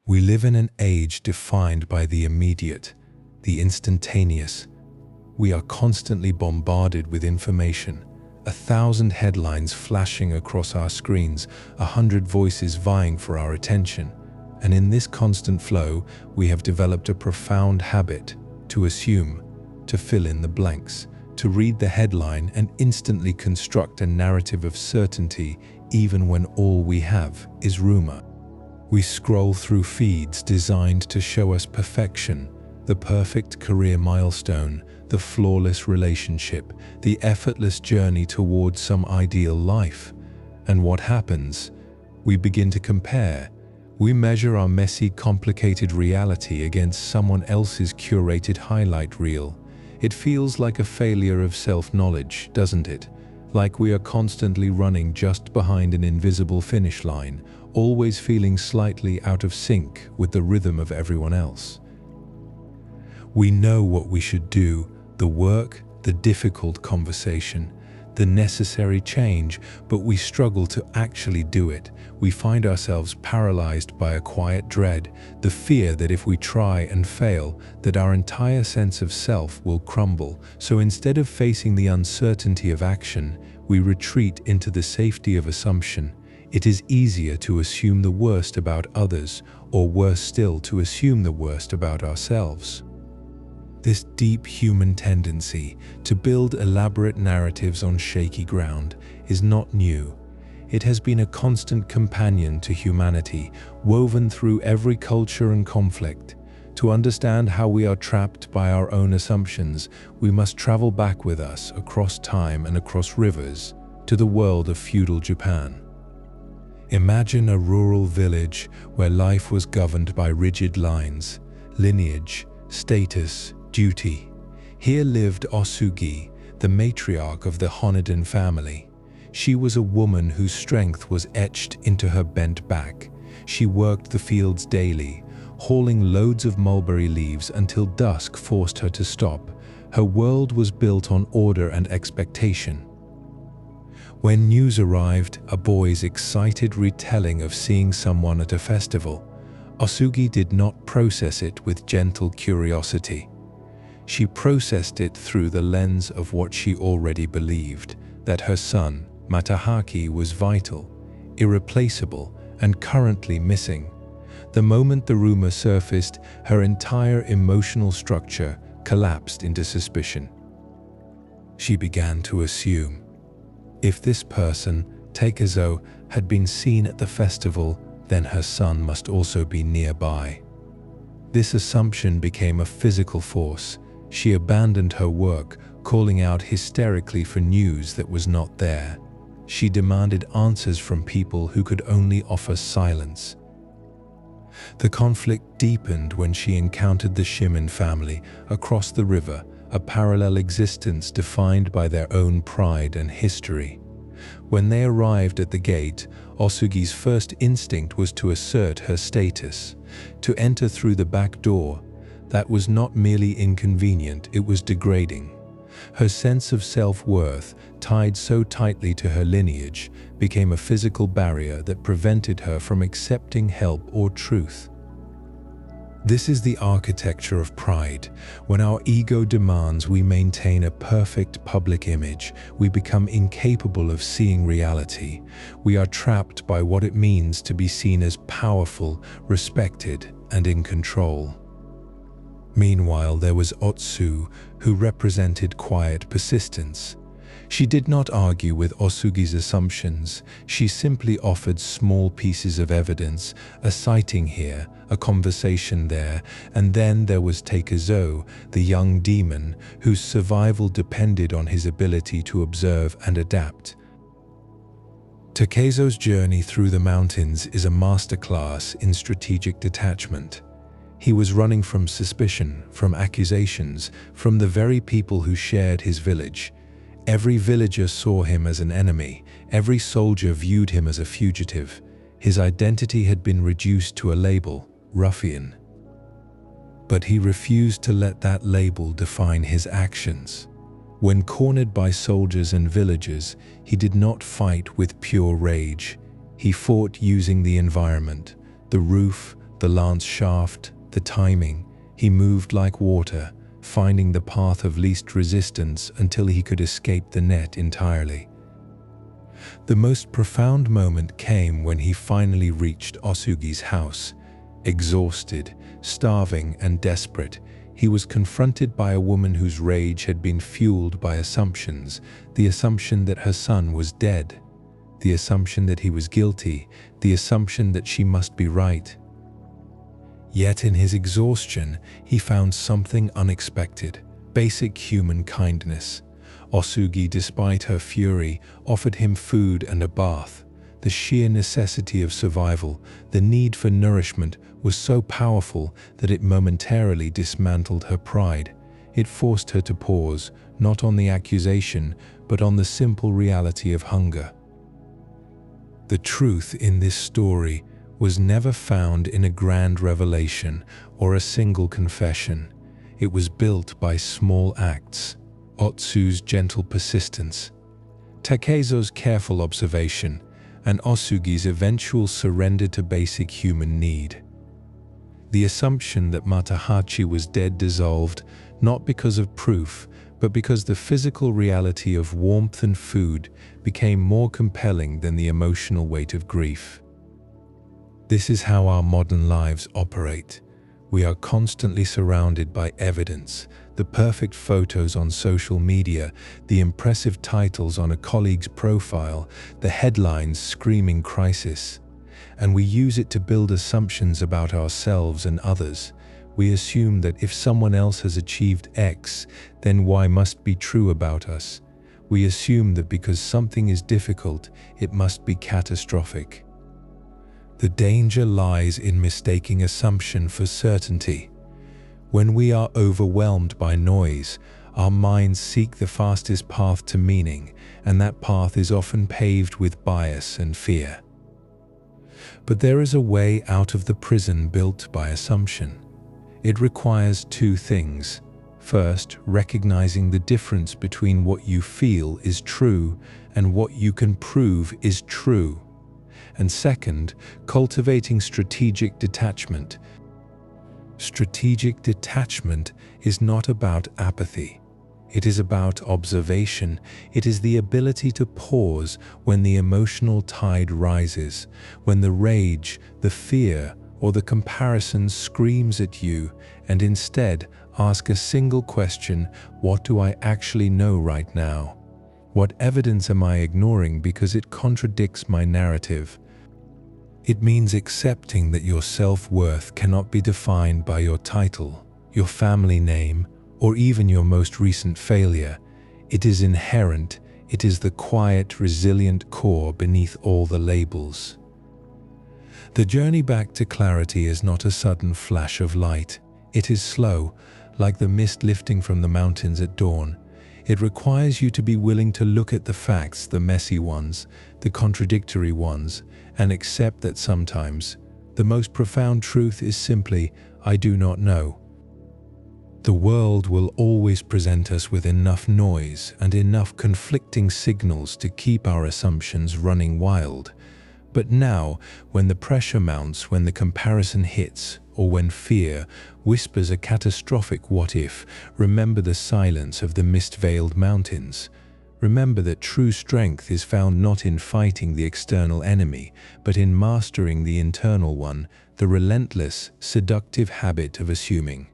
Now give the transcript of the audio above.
We live in an age defined by the immediate, the instantaneous. We are constantly bombarded with information, 1,000 headlines flashing across our screens, 100 voices vying for our attention. And in this constant flow, we have developed a profound habit to assume, to fill in the blanks, to read the headline and instantly construct a narrative of certainty, even when all we have is rumor. We scroll through feeds designed to show us perfection, the perfect career milestone, the flawless relationship, the effortless journey towards some ideal life. And what happens? We begin to compare. We measure our messy, complicated reality against someone else's curated highlight reel. It feels like a failure of self-knowledge, doesn't it? Like we are constantly running just behind an invisible finish line, always feeling slightly out of sync with the rhythm of everyone else. We know what we should do, the work, the difficult conversation, the necessary change, but we struggle to actually do it. We find ourselves paralyzed by a quiet dread, the fear that if we try and fail, that our entire sense of self will crumble. So instead of facing the uncertainty of action, we retreat into the safety of assumption. It is easier to assume the worst about others, or worse still, to assume the worst about ourselves. This deep human tendency to build elaborate narratives on shaky ground is not new. It has been a constant companion to humanity, woven through every culture and conflict. To understand how we are trapped by our own assumptions, we must travel back with us across time and across rivers to the world of feudal Japan. Imagine a rural village where life was governed by rigid lines, lineage, status, duty. Here lived Osugi, the matriarch of the Honiden family. She was a woman whose strength was etched into her bent back. She worked the fields daily, hauling loads of mulberry leaves until dusk forced her to stop. Her world was built on order and expectation. When news arrived, a boy's excited retelling of seeing someone at a festival, Osugi did not process it with gentle curiosity. She processed it through the lens of what she already believed, that her son, Matahaki, was vital, irreplaceable, and currently missing. The moment the rumor surfaced, her entire emotional structure collapsed into suspicion. She began to assume, if this person, Takezo, had been seen at the festival, then her son must also be nearby. This assumption became a physical force. She abandoned her work, calling out hysterically for news that was not there. She demanded answers from people who could only offer silence. The conflict deepened when she encountered the Shimin family across the river, a parallel existence defined by their own pride and history. When they arrived at the gate, Osugi's first instinct was to assert her status, to enter through the back door. That was not merely inconvenient, it was degrading. Her sense of self-worth, tied so tightly to her lineage, became a physical barrier that prevented her from accepting help or truth. This is the architecture of pride. When our ego demands we maintain a perfect public image, we become incapable of seeing reality. We are trapped by what it means to be seen as powerful, respected, and in control. Meanwhile, there was Otsu, who represented quiet persistence. She did not argue with Osugi's assumptions. She simply offered small pieces of evidence, a sighting here, a conversation there, and then there was Takezo, the young demon, whose survival depended on his ability to observe and adapt. Takezo's journey through the mountains is a masterclass in strategic detachment. He was running from suspicion, from accusations, from the very people who shared his village. Every villager saw him as an enemy. Every soldier viewed him as a fugitive. His identity had been reduced to a label, ruffian. But he refused to let that label define his actions. When cornered by soldiers and villagers, he did not fight with pure rage. He fought using the environment, the roof, The lance shaft, the timing, he moved like water, finding the path of least resistance until he could escape the net entirely. The most profound moment came when he finally reached Osugi's house. Exhausted, starving, and desperate, he was confronted by a woman whose rage had been fueled by assumptions, the assumption that her son was dead, the assumption that he was guilty, the assumption that she must be right. Yet in his exhaustion, he found something unexpected, basic human kindness. Osugi, despite her fury, offered him food and a bath. The sheer necessity of survival, the need for nourishment, was so powerful that it momentarily dismantled her pride. It forced her to pause, not on the accusation, but on the simple reality of hunger. The truth in this story was never found in a grand revelation or a single confession. It was built by small acts, Otsu's gentle persistence, Takezo's careful observation, and Osugi's eventual surrender to basic human need. The assumption that Matahachi was dead dissolved, not because of proof, but because the physical reality of warmth and food became more compelling than the emotional weight of grief. This is how our modern lives operate. We are constantly surrounded by evidence, the perfect photos on social media, the impressive titles on a colleague's profile, the headlines screaming crisis. And we use it to build assumptions about ourselves and others. We assume that if someone else has achieved X, then Y must be true about us. We assume that because something is difficult, it must be catastrophic. The danger lies in mistaking assumption for certainty. When we are overwhelmed by noise, our minds seek the fastest path to meaning, and that path is often paved with bias and fear. But there is a way out of the prison built by assumption. It requires two things. First, recognizing the difference between what you feel is true and what you can prove is true. And second, cultivating strategic detachment. Strategic detachment is not about apathy. It is about observation. It is the ability to pause when the emotional tide rises, when the rage, the fear, or the comparison screams at you, and instead ask a single question: what do I actually know right now? What evidence am I ignoring because it contradicts my narrative? It means accepting that your self-worth cannot be defined by your title, your family name, or even your most recent failure. It is inherent. It is the quiet, resilient core beneath all the labels. The journey back to clarity is not a sudden flash of light. It is slow, like the mist lifting from the mountains at dawn. It requires you to be willing to look at the facts, the messy ones, the contradictory ones, and accept that sometimes the most profound truth is simply, I do not know. The world will always present us with enough noise and enough conflicting signals to keep our assumptions running wild. But now, when the pressure mounts, when the comparison hits, or when fear whispers a catastrophic what if, remember the silence of the mist-veiled mountains. Remember that true strength is found not in fighting the external enemy, but in mastering the internal one, the relentless, seductive habit of assuming.